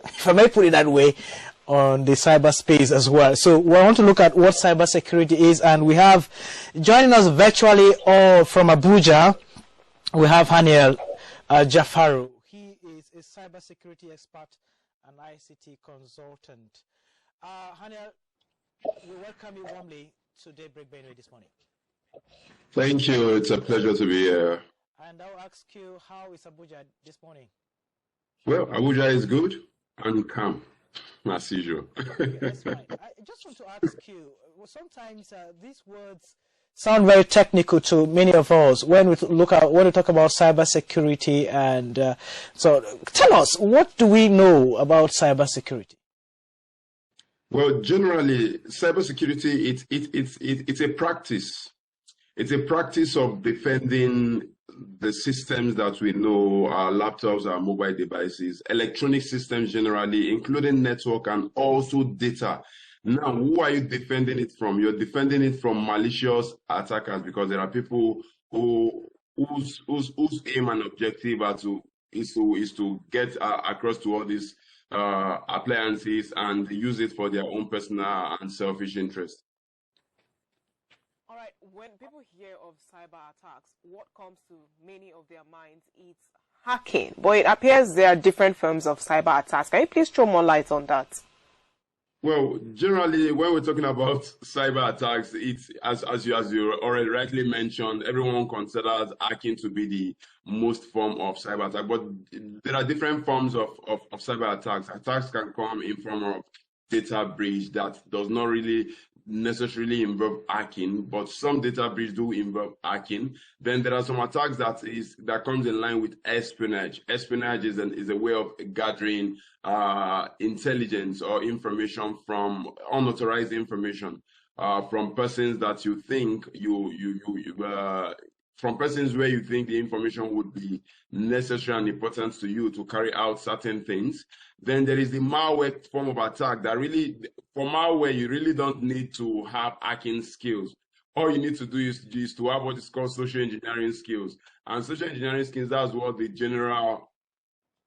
if I may put it that way, on the cyberspace as well. So we want to look at what cybersecurity is, and we have joining us virtually or from Abuja, we have Hanniel Jafaru. He is a cybersecurity expert and ICT consultant. Hanniel, we welcome you warmly to Daybreak Benue this morning. Thank you. It's a pleasure to be here. And I'll ask you, how is Abuja this morning? Well, Abuja is good and calm, as usual. Okay, that's fine. I just want to ask you, sometimes these words sound very technical to many of us when we talk about cybersecurity, and so tell us, what do we know about cybersecurity? Well, generally, cybersecurity it's a practice. It's a practice of defending the systems that we know, our laptops, our mobile devices, electronic systems generally, including network and also data. Now, who are you defending it from? You're defending it from malicious attackers, because there are people whose aim and objective is to get across to all these appliances and use it for their own personal and selfish interest. All right, when people hear of cyber attacks, what comes to many of their minds is hacking. But it appears there are different forms of cyber attacks. Can you please throw more light on that? Well, generally, when we're talking about cyber attacks, it's as you already rightly mentioned, everyone considers hacking to be the most form of cyber attack. But there are different forms of cyber attacks. Attacks can come in form of data breach that does not really necessarily involve hacking, but some data breach do involve hacking. Then there are some attacks that comes in line with espionage. Espionage is a way of gathering intelligence or information from unauthorized information from persons that you think from persons where you think the information would be necessary and important to you to carry out certain things. Then there is the malware form of attack that really, for malware, you really don't need to have hacking skills. All you need to do is to have what is called social engineering skills. And social engineering skills, that's what the general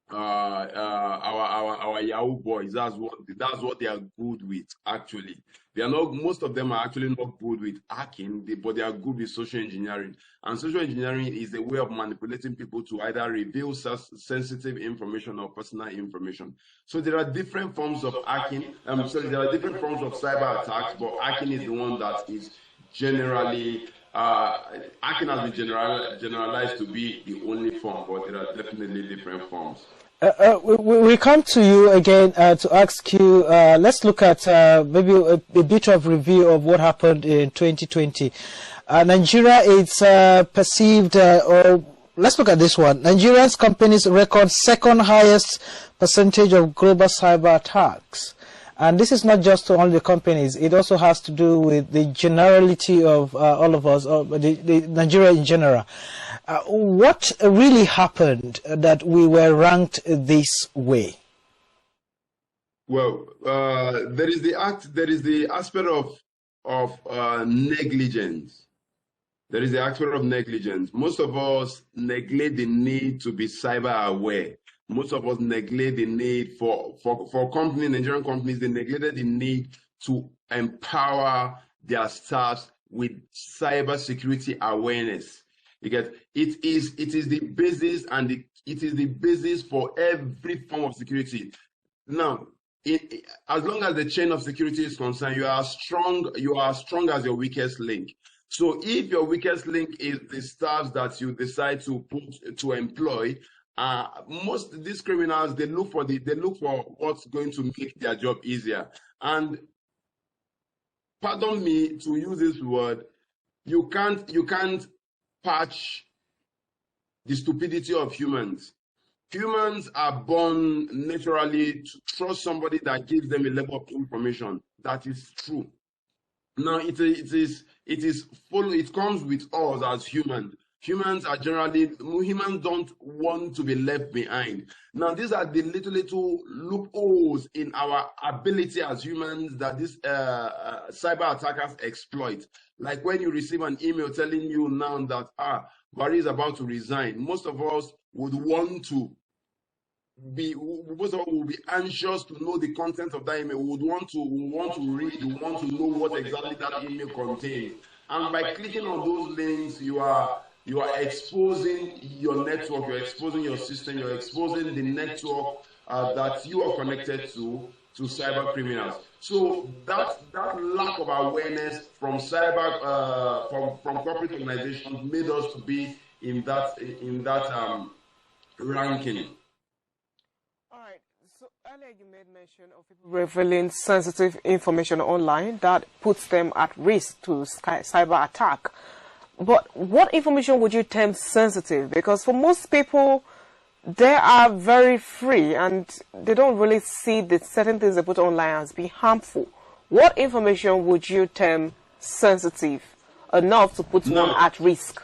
our Yahoo boys, that's what they are good with. Actually, they are not, most of them are actually not good with hacking, but they are good with social engineering. And social engineering is a way of manipulating people to either reveal sensitive information or personal information. So there are different forms of hacking. So there are different forms of cyber attacks, but hacking is the one that is generally hacking has been generalized to be the only form, but there are definitely different forms. We come to you again to ask you, let's look at maybe a bit of review of what happened in 2020. Nigeria is perceived, or let's look at this one. Nigerians companies record second highest percentage of global cyber attacks. And this is not just to only the companies, it also has to do with the generality of all of us, or the Nigeria in general. What really happened that we were ranked this way? Well, there is the aspect of negligence. There is the aspect of negligence. Most of us neglect the need to be cyber aware. Most of us neglect the need for companies, Nigerian companies, they neglected the need to empower their staffs with cybersecurity awareness. Because it is the basis, and it is the basis for every form of security. Now, as long as the chain of security is concerned, you are strong as your weakest link. So if your weakest link is the staff that you decide to employ, most of these criminals, they look for what's going to make their job easier. And pardon me to use this word, you can't patch the stupidity of humans. Humans are born naturally to trust somebody that gives them a level of information that is true. Now it comes with us as humans. Humans don't want to be left behind. Now, these are the little loopholes in our ability as humans that these cyber attackers exploit. Like when you receive an email telling you now that Barry is about to resign, most of us would want to most of us will be anxious to know the content of that email. We would want to read, we want to know what exactly that email contains. And by clicking on those links, you are exposing your network, you're exposing your system, you're exposing the network that you are connected to cyber criminals. So that lack of awareness from from corporate organizations made us to be in that ranking. All right. So earlier you made mention of people revealing sensitive information online that puts them at risk to cyber attack. But what information would you term sensitive? Because for most people, they are very free and they don't really see the certain things they put online as being harmful. What information would you term sensitive enough to put one at risk?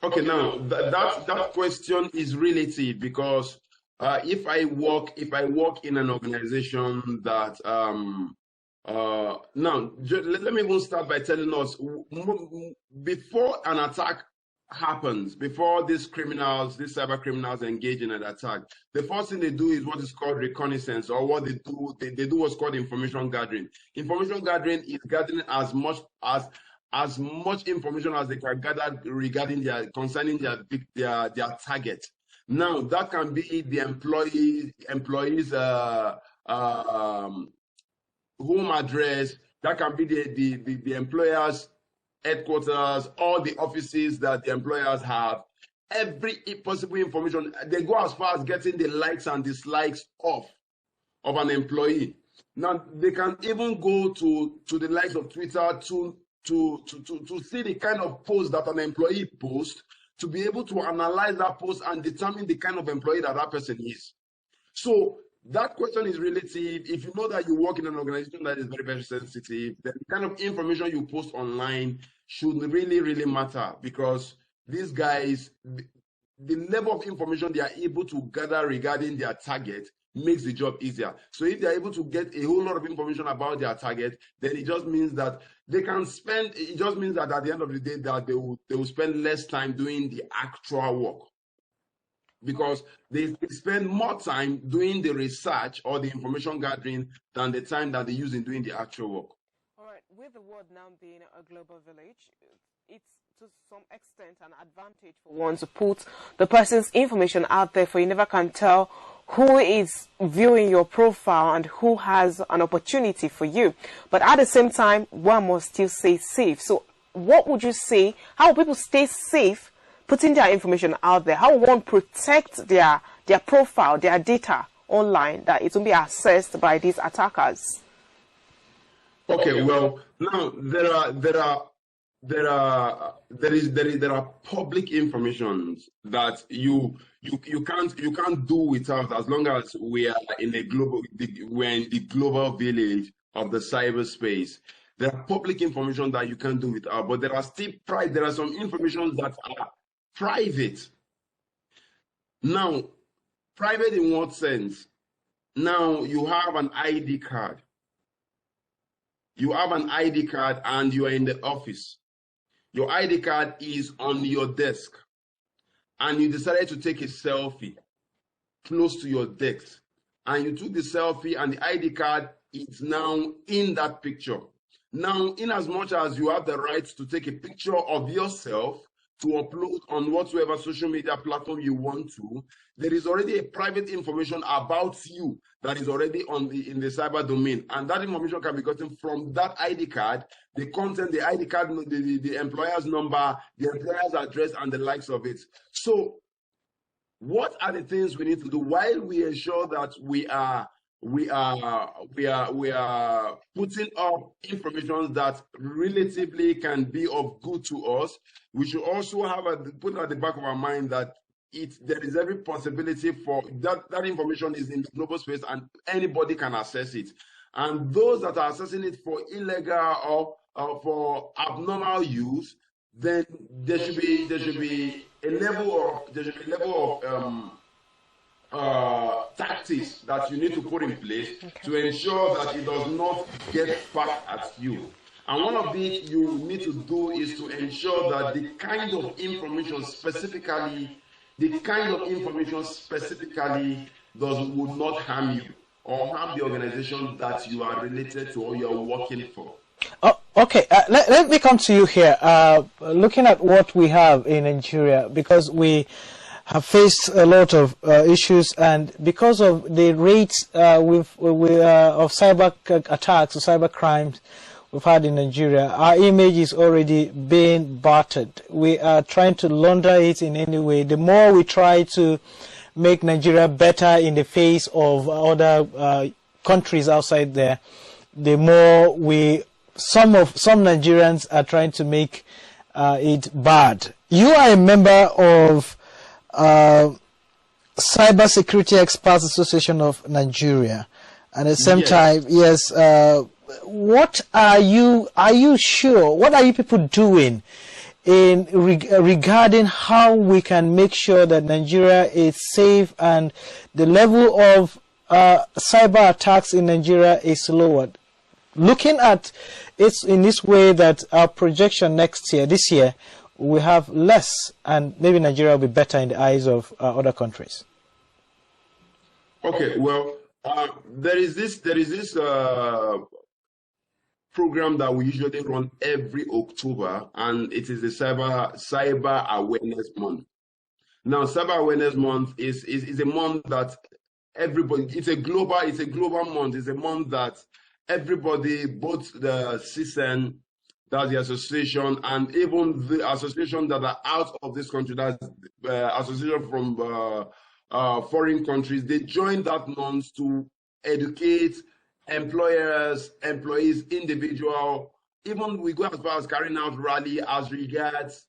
Okay, now that question is relative, because if I work in an organization that now let me even start by telling us, before an attack happens, before these cyber criminals engage in an attack, the first thing they do is what is called reconnaissance, or what they do what's called information gathering. Information gathering is gathering as much information as they can gather regarding concerning their target. Now that can be the employees home address, that can be the employer's headquarters, all the offices that the employers have, every possible information. They go as far as getting the likes and dislikes of an employee. Now they can even go to the likes of Twitter to see the kind of post that an employee posts, to be able to analyze that post and determine the kind of employee that person is. So that question is relative. If you know that you work in an organization that is very, very sensitive, then the kind of information you post online should really, really matter, because these guys, the level of information they are able to gather regarding their target makes the job easier. So if they are able to get a whole lot of information about their target, then it just means that they can spend, it just means that at the end of the day that they will spend less time doing the actual work, because they spend more time doing the research or the information gathering than the time that they use in doing the actual work. All right, with the world now being a global village, it's to some extent an advantage for one to put the person's information out there, for you never can tell who is viewing your profile and who has an opportunity for you. But at the same time, one must still stay safe. So what would you say, how will people stay safe putting their information out there? How will one protect their profile, their data online, that it won't be accessed by these attackers? Okay, well, now there are public information that you can't do without, as long as we're in the global village of the cyberspace. There are public information that you can't do without, but there are some information that are private. Now, private in what sense? Now you have an ID card. You have an ID card and you are in the office. Your ID card is on your desk, and you decided to take a selfie close to your desk, and you took the selfie and the ID card is now in that picture. Now, in as much as you have the right to take a picture of yourself to upload on whatsoever social media platform you want to, there is already a private information about you that is already in the cyber domain, and that information can be gotten from that ID card, the content, the ID card, the employer's number, the employer's address, and the likes of it. So what are the things we need to do while we ensure that we are putting up information that relatively can be of good to us? We should also put at the back of our mind that there is every possibility for that information is in the global space and anybody can access it. And those that are accessing it for illegal or for abnormal use, then there should be a level of tactics that you need to put in place to ensure that it does not get back at you. And one of it you need to do is to ensure that the kind of information specifically the kind of information specifically would not harm you or harm the organization that you are related to or you are working for. Oh, okay, let me come to you here. Looking at what we have in Nigeria, because we have faced a lot of issues, and because of the rates of cyber attacks or cyber crimes we've had in Nigeria, our image is already being battered. We are trying to launder it in any way. The more we try to make Nigeria better in the face of other countries outside there, the more some Nigerians are trying to make it bad. You are a member of Cybersecurity Experts Association of Nigeria, and at the same time, yes. What are you sure? What are you people doing in regarding how we can make sure that Nigeria is safe and the level of cyber attacks in Nigeria is lowered? Looking at it in this way, that our projection this year, we have less, and maybe Nigeria will be better in the eyes of other countries. Okay, well, there is this program that we usually run every October, and it is the Cyber Awareness Month. Now, Cyber Awareness Month is a month that everybody, it's a global month. It's a month that everybody, both the CISEN, that's the association, and even the association that are out of this country, that's association from foreign countries, they join that month to educate employers, employees, individual. Even we go as far as carrying out rally as regards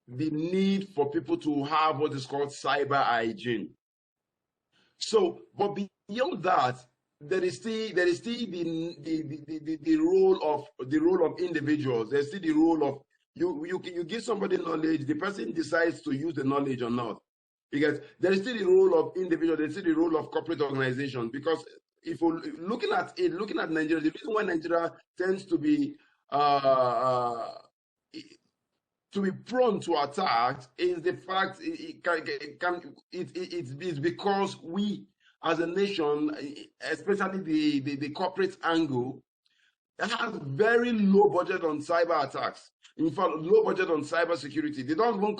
the need for people to have what is called cyber hygiene. So, but beyond that, there is still the role of individuals. There's still the role of you give somebody knowledge, the person decides to use the knowledge or not. Because there is still the role of individuals, there's still the role of corporate organizations. Because if we're looking at Nigeria, the reason why Nigeria tends to be prone to attack is the fact it's because we as a nation, especially the corporate angle, has very low budget on cyber attacks. In fact, low budget on cyber security. They don't even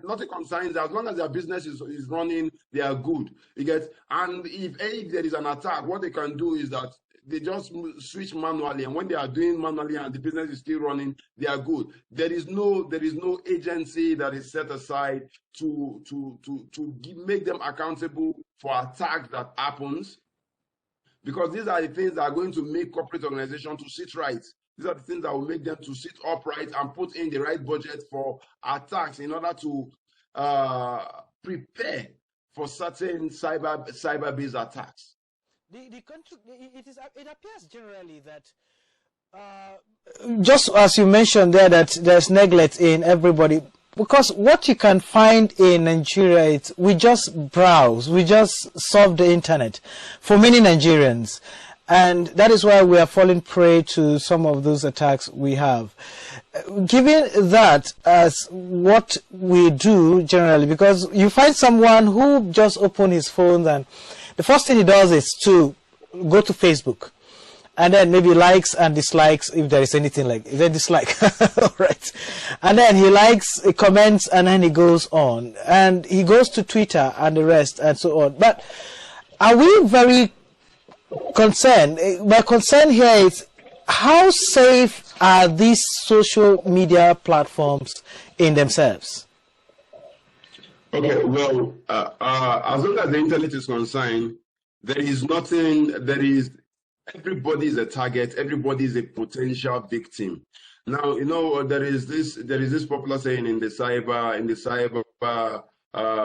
nothing concerns as long as their business is running, they are good. And if there is an attack, what they can do is that they just switch manually, and when they are doing manually and the business is still running, they are good. There is no agency that is set aside to make them accountable for attacks that happens, because these are the things that are going to make corporate organizations to sit right. These are the things that will make them to sit upright and put in the right budget for attacks in order to prepare for certain cyber-based attacks. The country, it appears generally that, just as you mentioned there, that there's neglect in everybody. Because what you can find in Nigeria is we just browse, we just surf the internet for many Nigerians. And that is why we are falling prey to some of those attacks we have. Given that as what we do generally, because you find someone who just open his phone and the first thing he does is to go to Facebook. And then maybe likes and dislikes, if there is anything like, is there dislike? Right. And then he likes, he comments, and then he goes on. And he goes to Twitter and the rest and so on. But are we very concerned? My concern here is how safe are these social media platforms in themselves? Okay, well, as long as the internet is concerned, everybody is a target, everybody is a potential victim. Now, there is this popular saying in the cyber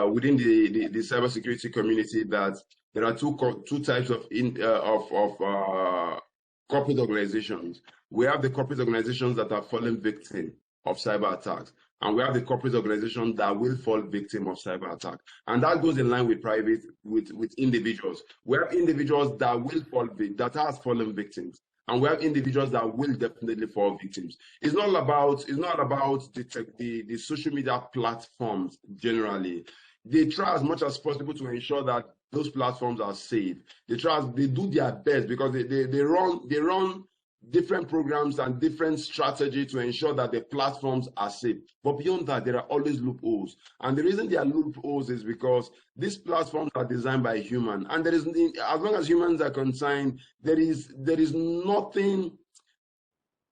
within the cybersecurity community that there are two types of corporate organizations. We have the corporate organizations that are falling victim of cyber attacks, and we have the corporate organizations that will fall victim of cyber attack. And that goes in line with with individuals. We have individuals that has fallen victims, and we have individuals that will definitely fall victims. It's not about the social media platforms generally. they try as much as possible to ensure that those platforms are safe. They do their best because they run different programs and different strategy to ensure that the platforms are safe. But beyond that, there are always loopholes. And the reason there are loopholes is because these platforms are designed by humans. And there is, as long as humans are concerned, there is nothing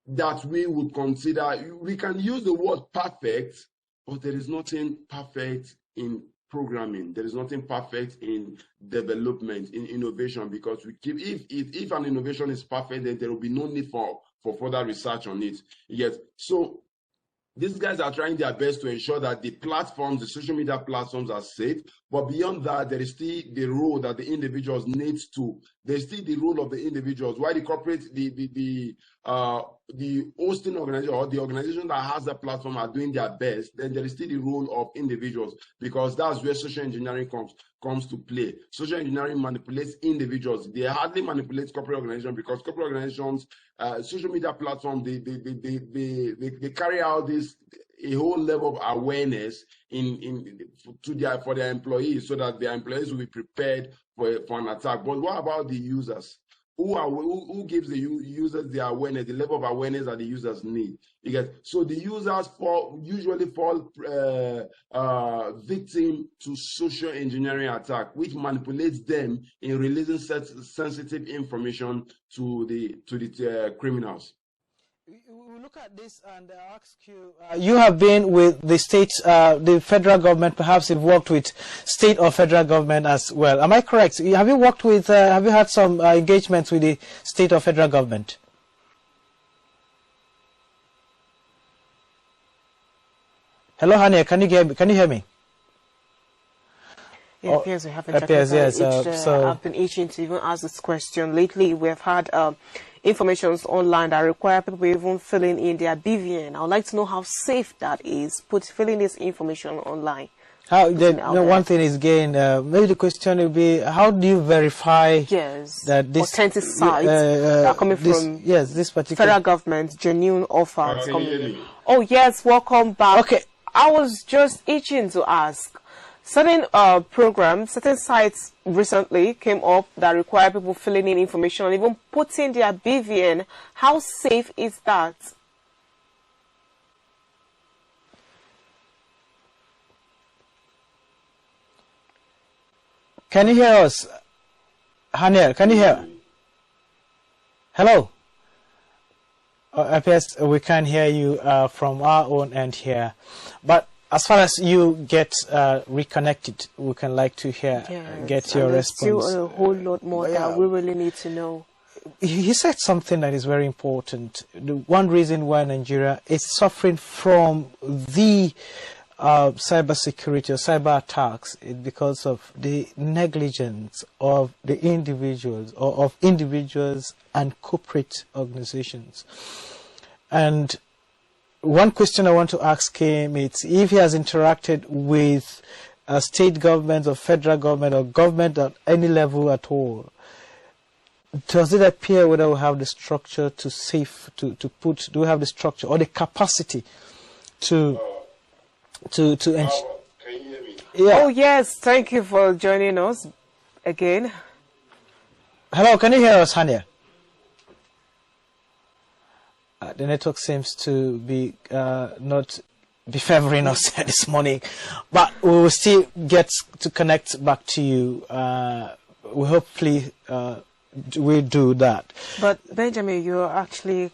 that we would consider. We can use the word perfect, but there is nothing perfect in programming. There is nothing perfect in development, in innovation, because we keep, if an innovation is perfect, then there will be no need for further research on it. Yes. So these guys are trying their best to ensure that the platforms, the social media platforms, are safe. But beyond that, there is still the role that the individuals need to. There's still the role of the individuals. Why the corporate, the hosting organization or the organization that has the platform are doing their best, then there is still the role of individuals, because that's where social engineering comes to play. Social engineering manipulates individuals. They hardly manipulate corporate organizations, because corporate organizations, social media platforms, they carry out a whole level of awareness for their employees, so that their employees will be prepared for an attack. But what about the users? Who gives the users the awareness, the level of awareness that the users need? So the users usually fall victim to social engineering attack, which manipulates them in releasing sensitive information to the criminals. We look at this and ask you, you have been with the state, the federal government, perhaps you've worked with state or federal government as well. Am I correct? Have you worked with, have you had some engagements with the state or federal government? Hello, Hanniel, can you hear me? Yeah, it appears we have a yes. I've been itching to even ask this question. Lately, we have had informations online that require people even filling in their BVN. I would like to know how safe that is, filling this information online. One thing is, again, maybe the question will be, how do you verify that this authentic sites that are coming from this particular federal government, genuine offers? Oh, yes, welcome back. Okay. I was just itching to ask. Certain programs, certain sites recently came up that require people filling in information and even putting their BVN. How safe is that? Can you hear us? Hanniel, can you hear? Hello? Appears we can't hear you from our own end here. But as far as you get reconnected, we can like to hear, get your response. Still a whole lot more that we really need to know. He said something that is very important. The one reason why Nigeria is suffering from the cybersecurity or cyber attacks is because of the negligence of the individuals or of individuals and corporate organizations. And one question I want to ask him is if he has interacted with a state government or federal government or government at any level at all. Does it appear whether we have the structure do we have the structure or the capacity to ensure? Can you hear me? Yeah. Oh yes, thank you for joining us again. Hello, can you hear us, Hanniel? The network seems to be not be favoring us this morning, but we will still get to connect back to you. We hopefully we do that. But Benjamin, you're actually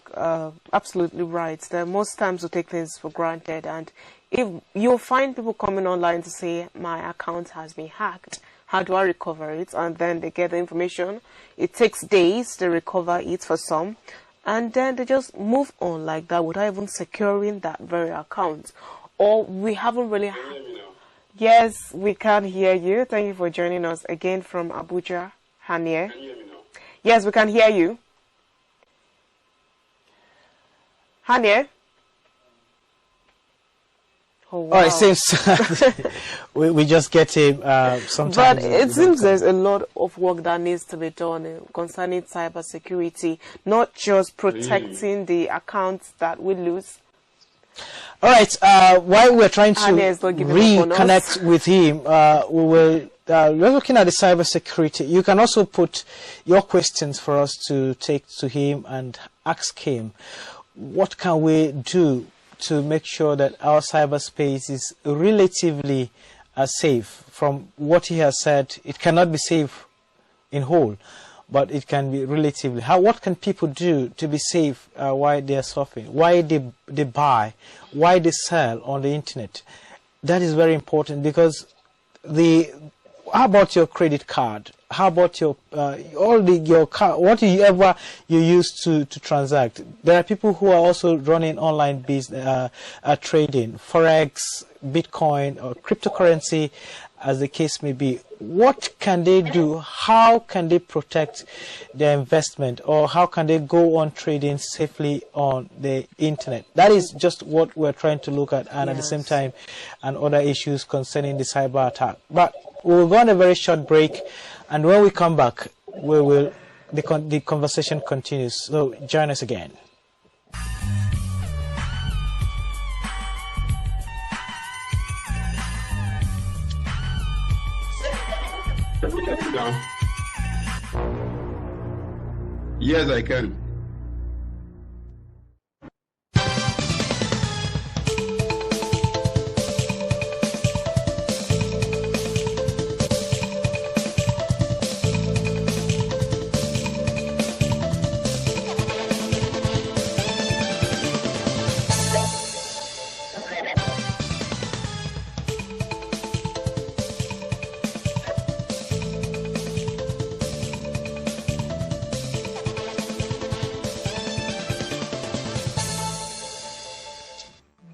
absolutely right. That most times we take things for granted, and if you'll find people coming online to say my account has been hacked, how do I recover it? And then they get the information. It takes days to recover it for some. And then they just move on like that without even securing that very account. Or we haven't really... Yes, we can hear you. Thank you for joining us again from Abuja, Hanniel. Can you hear me now? Yes, we can hear you. Hanniel? Oh, wow. Oh, it seems we just get him sometimes. But it seems there's a lot of work that needs to be done concerning cybersecurity, not just protecting the accounts that we lose. All right. While we're trying to reconnect with him, we will. We're looking at the cybersecurity. You can also put your questions for us to take to him and ask him, what can we do to make sure that our cyberspace is relatively safe? From what he has said, it cannot be safe in whole, but it can be relatively. What can people do to be safe while they are surfing, why they buy, why they sell on the internet? That is very important, because how about your credit card? How about your your car? Whatever you use to transact? There are people who are also running online business, trading, forex, Bitcoin, or cryptocurrency, as the case may be. What can they do? How can they protect their investment, or how can they go on trading safely on the internet? That is just what we're trying to look at, and at the same time, and other issues concerning the cyber attack. But we'll go on a very short break, and when we come back, the conversation continues. So join us again. Yes, I can.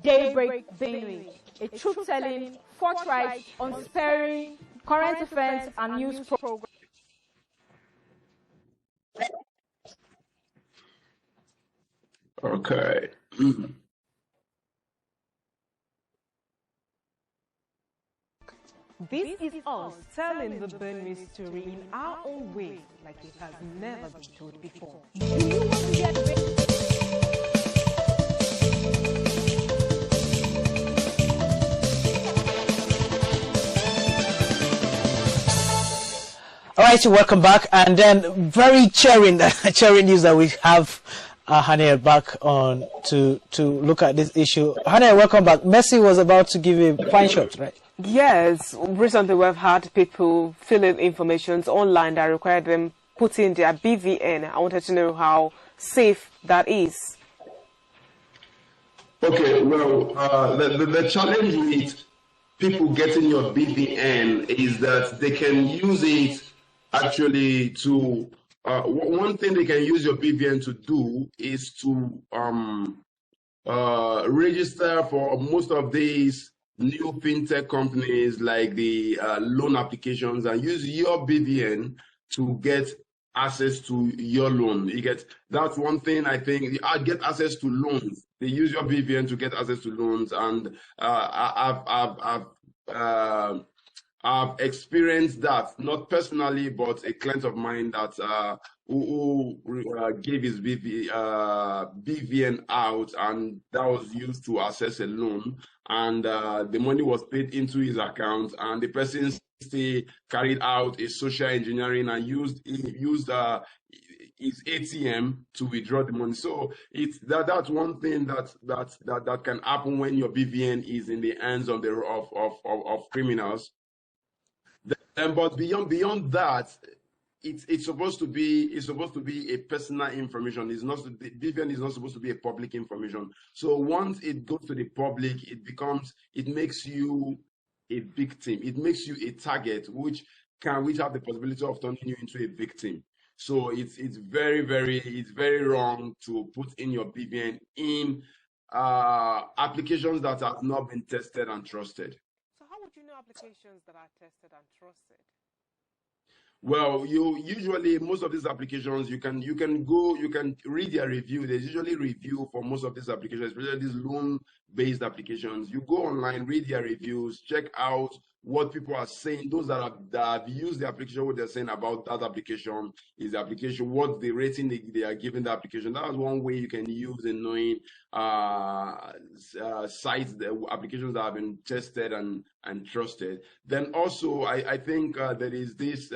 Daybreak, Benue, a truth-telling, forthright, unsparing, current affairs and news program. Okay. This is us telling the Benue story in our own way, like it has never been told before. Do you want to get All right, welcome back. And then very cheering news that we have Hanniel back on to look at this issue. Hanniel, welcome back. Messi was about to give a fine shot, right? Yes, recently we've had people fill in information online that required them put in their BVN. I wanted to know how safe that is. Okay, well, the challenge with people getting your BVN is that they can use it actually to, one thing they can use your BVN to do is to register for most of these new fintech companies, like the loan applications, and use your BVN to get access to your loan. That's one thing. I think I get access to loans. They use your BVN to get access to loans, and I've experienced that, not personally, but a client of mine that who gave his BVN out, and that was used to access a loan, and the money was paid into his account, and the person still carried out a social engineering and used his ATM to withdraw the money. So that's one thing that can happen when your BVN is in the hands of criminals. But beyond that, it's supposed to be a personal information. It's not, the BVN is not supposed to be a public information. So once it goes to the public, it makes you a victim. It makes you a target, which have the possibility of turning you into a victim. So it's very wrong to put in your BVN in applications that have not been tested and trusted. So how would you know applications that are tested and trusted? Well, usually most of these applications, you can read their review. There's usually review for most of these applications, especially these loan-based applications. You go online, read their reviews, check out what people are saying, those that have used the application, what they're saying about that application is the application, what the rating they are giving the application. That's one way you can use in knowing sites, the applications that have been tested and trusted. Then also, I think there is this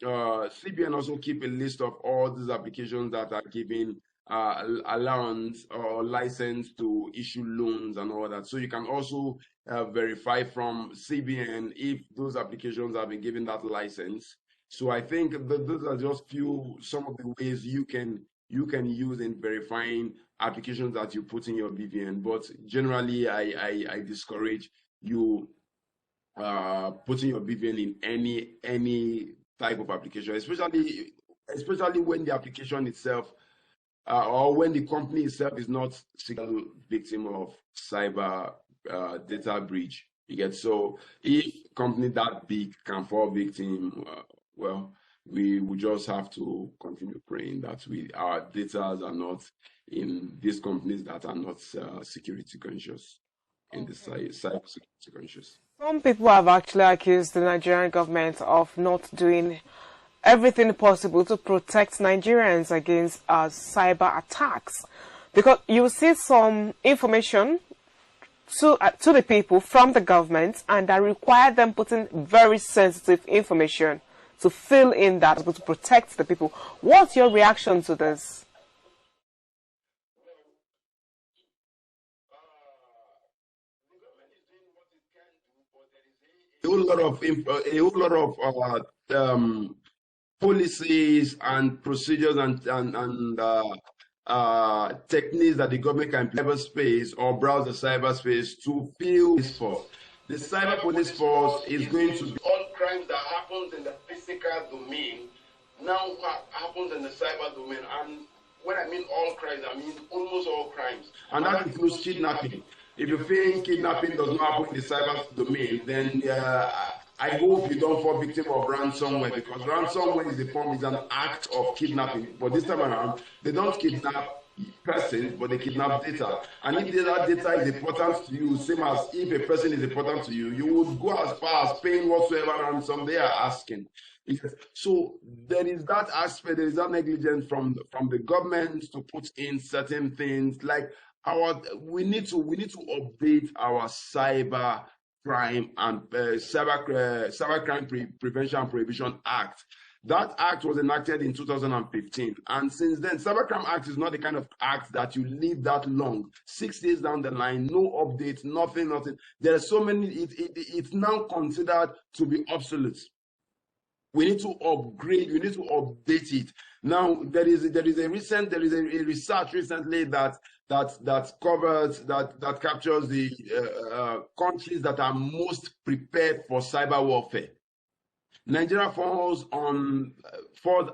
CBN also keep a list of all these applications that are giving allowance or license to issue loans and all that. So you can also verify from CBN if those applications have been given that license. So I think those are just some of the ways you can use in verifying applications that you put in your BVN. But generally, I discourage you putting your BVN in any type of application, especially when the application itself or when the company itself is not a victim of cyber data breach. You get, so if company that big can fall victim, well, we just have to continue praying that our data are not in these companies that are not security conscious, in the cyber security conscious. Some people have actually accused the Nigerian government of not doing everything possible to protect Nigerians against cyber attacks, because you see some information to the people from the government, and that require them putting very sensitive information to fill in that to protect the people. What's your reaction to this? A whole lot of policies and procedures and techniques that the government can implement space or browse the cyberspace to fill this force. The cyber police force is going to be all crimes that happens in the physical domain now happens in the cyber domain. And when I mean all crimes, I mean almost all crimes. And that includes kidnapping. If you think kidnapping does not happen in the cyber domain, then I hope you don't fall victim of ransomware, because ransomware is an act of kidnapping. But this time around, they don't kidnap persons, but they kidnap data. And if that data is important to you, same as if a person is important to you, you would go as far as paying whatsoever ransom they are asking. So there is that aspect, there is that negligence from the government to put in certain things like we need to update our cyber crime and cybercrime Prevention and Prohibition Act. That act was enacted in 2015, and since then, Cybercrime Act is not the kind of act that you leave that long. 6 years down the line, no update, nothing. There are so many. It's now considered to be obsolete. We need to upgrade. We need to update it. Now there is a research recently that captures the countries that are most prepared for cyber warfare. Nigeria falls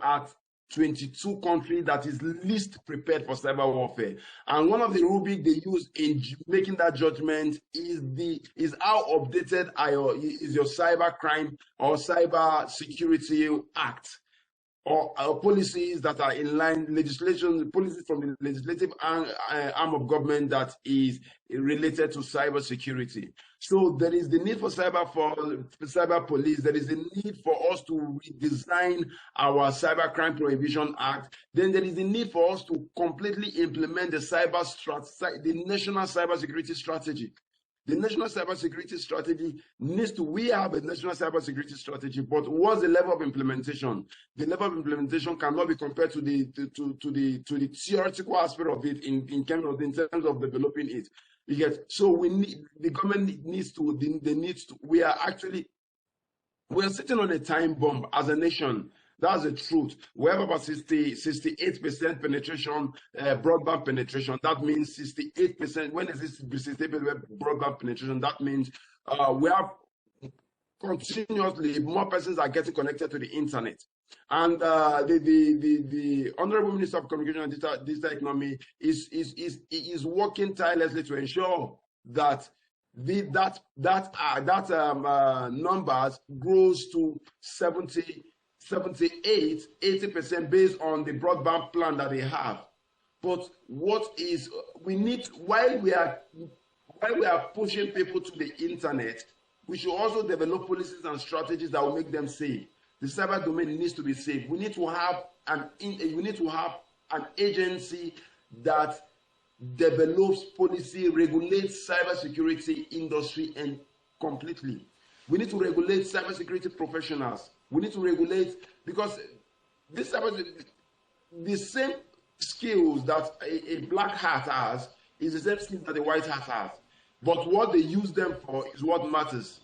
at 22 countries that is least prepared for cyber warfare. And one of the rubric they use in making that judgment is how updated is your cyber crime or cyber security act, or policies that are in line, policies from the legislative arm of government that is related to cyber security. So there is the need for cyber police. There is the need for us to redesign our Cybercrime Prohibition Act. Then there is the need for us to completely implement the national cybersecurity strategy. The national cybersecurity strategy we have a national cybersecurity strategy, but what's the level of implementation? The level of implementation cannot be compared to the theoretical aspect of it in terms of developing it. So the government needs to. We are sitting on a time bomb as a nation. That's the truth. We have about 68% penetration, broadband penetration. That means 68%. When is this 68% broadband penetration? That means we have continuously more persons are getting connected to the internet. And the Honorable Minister of Communication and Digital Economy is working tirelessly to ensure that numbers grows to 80% based on the broadband plan that they have. But while we are pushing people to the internet, we should also develop policies and strategies that will make them safe. The cyber domain needs to be safe. We need to have an agency that develops policy, regulates cybersecurity industry and completely. We need to regulate cybersecurity professionals. We need to regulate, because this the same skills that a black hat has is the same skills that a white hat has. But what they use them for is what matters.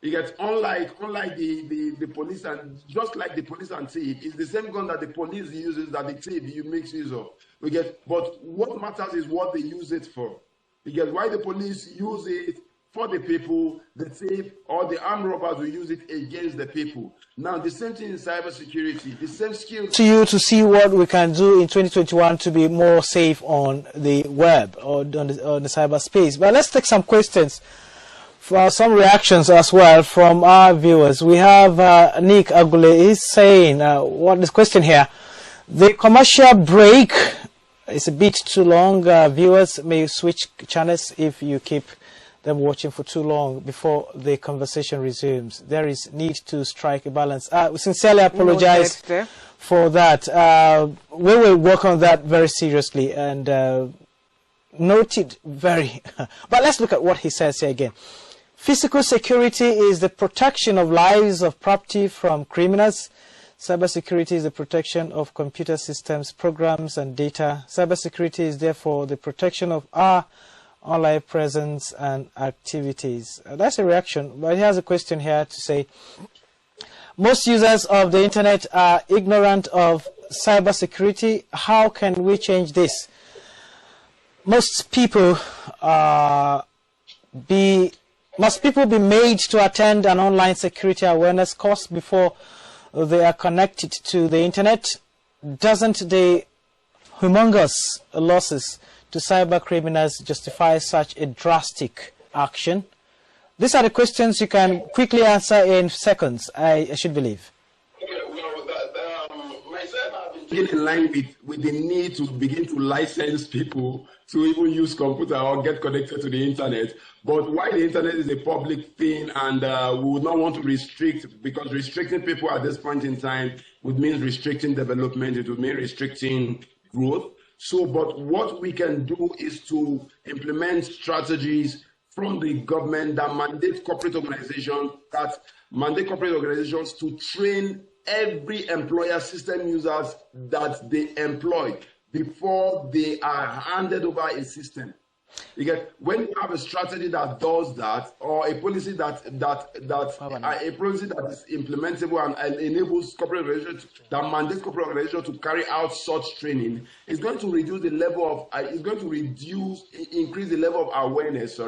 You get, unlike the police, and just like the police and thief, it's the same gun that the police uses that the thief makes use of. We get, but what matters is what they use it for. You get, why the police use it for the people, the thief or the armed robbers will use it against the people. Now, the same thing in cybersecurity, the same skills. To you to see what we can do in 2021 to be more safe on the web or on the cyberspace. But let's take some questions for some reactions as well from our viewers. We have Nick Agule is saying, what is the question here? The commercial break is a bit too long. Viewers may switch channels if you keep them watching for too long before the conversation resumes. There is need to strike a balance. We sincerely apologize for that. We will work on that very seriously and noted very. But let's look at what he says here again. Physical security is the protection of lives of property from criminals. Cybersecurity is the protection of computer systems, programs, and data. Cybersecurity is therefore the protection of our online presence and activities. That's a reaction, but he has a question here to say, most users of the internet are ignorant of cybersecurity. How can we change this? Must people be made to attend an online security awareness course before they are connected to the internet? Doesn't the humongous losses to cyber criminals justify such a drastic action? These are the questions you can quickly answer in seconds, I should believe. Myself, I've been in line with the need to begin to license people to even use computer or get connected to the internet. But why the internet is a public thing, and we would not want to restrict, because restricting people at this point in time would mean restricting development, it would mean restricting growth. So, but what we can do is to implement strategies from the government that mandate corporate organizations to train every employer system users that they employ before they are handed over a system. You get, when you have a strategy that does that, or a policy that is implementable and enables corporate organizations, that mandates corporate organizations to carry out such training, it's going to reduce the level of increase the level of awareness. So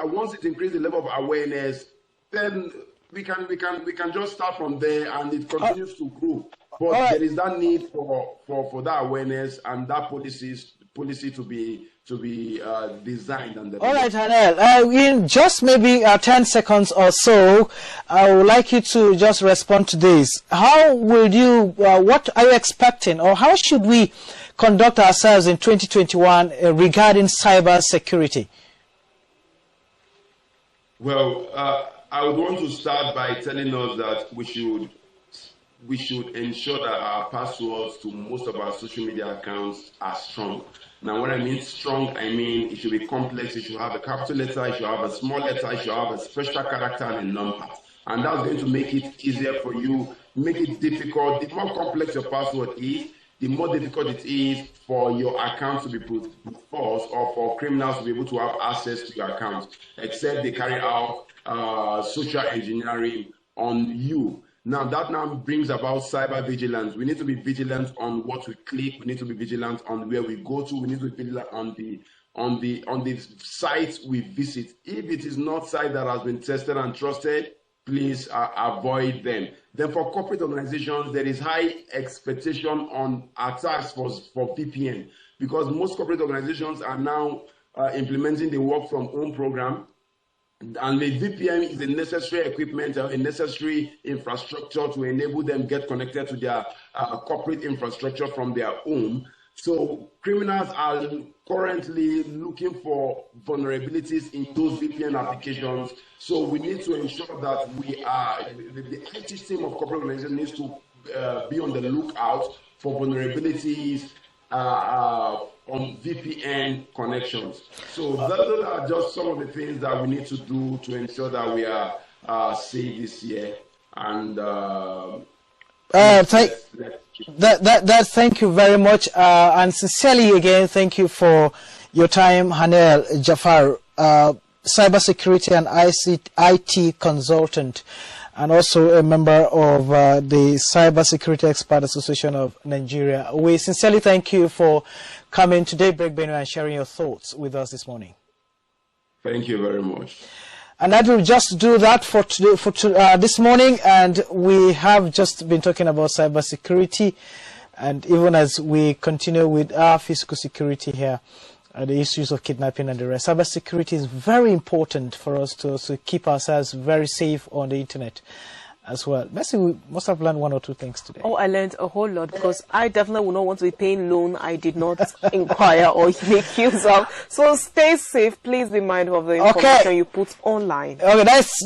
once it increases the level of awareness, then we can just start from there, and it continues to grow. But there is that need for that awareness and that policy to be designed and developed. All right, Hanniel, in just maybe 10 seconds or so, I would like you to just respond to this. How will you, what are you expecting, or how should we conduct ourselves in 2021 regarding cyber security? Well, I would want to start by telling us that we should ensure that our passwords to most of our social media accounts are strong. Now, when I mean strong, I mean it should be complex, it should have a capital letter, it should have a small letter, it should have a special character and a number. And that's going to make it easier for you, make it difficult. The more complex your password is, the more difficult it is for your account to be put false, or for criminals to be able to have access to your account, except they carry out social engineering on you. Now, that now brings about cyber vigilance. We need to be vigilant on what we click. We need to be vigilant on where we go to. We need to be vigilant on the sites we visit. If it is not site that has been tested and trusted, please avoid them. Then for corporate organizations, there is high expectation on attacks for VPN, because most corporate organizations are now implementing the work from home program. And the VPN is a necessary equipment, a necessary infrastructure to enable them get connected to their corporate infrastructure from their home. So criminals are currently looking for vulnerabilities in those VPN applications. So we need to ensure that the IT team of corporate organizations needs to be on the lookout for vulnerabilities on VPN connections. So those are just some of the things that we need to do to ensure that we are safe this year. And thank you very much, and sincerely again, thank you for your time, Hanniel Jafar, cybersecurity and IT consultant, and also a member of the Cybersecurity Expert Association of Nigeria. We sincerely thank you for coming to Daybreak Benue and sharing your thoughts with us this morning. Thank you very much. And that will just do that for today, this morning. And we have just been talking about cybersecurity, and even as we continue with our physical security here, the issues of kidnapping and the rest. Cybersecurity is very important for us to also keep ourselves very safe on the internet as well. Messi, we must have learned one or two things today. Oh, I learned a whole lot, because I definitely would not want to be paying loan I did not inquire or make use of. So stay safe. Please be mindful of the information you put online. Okay, that's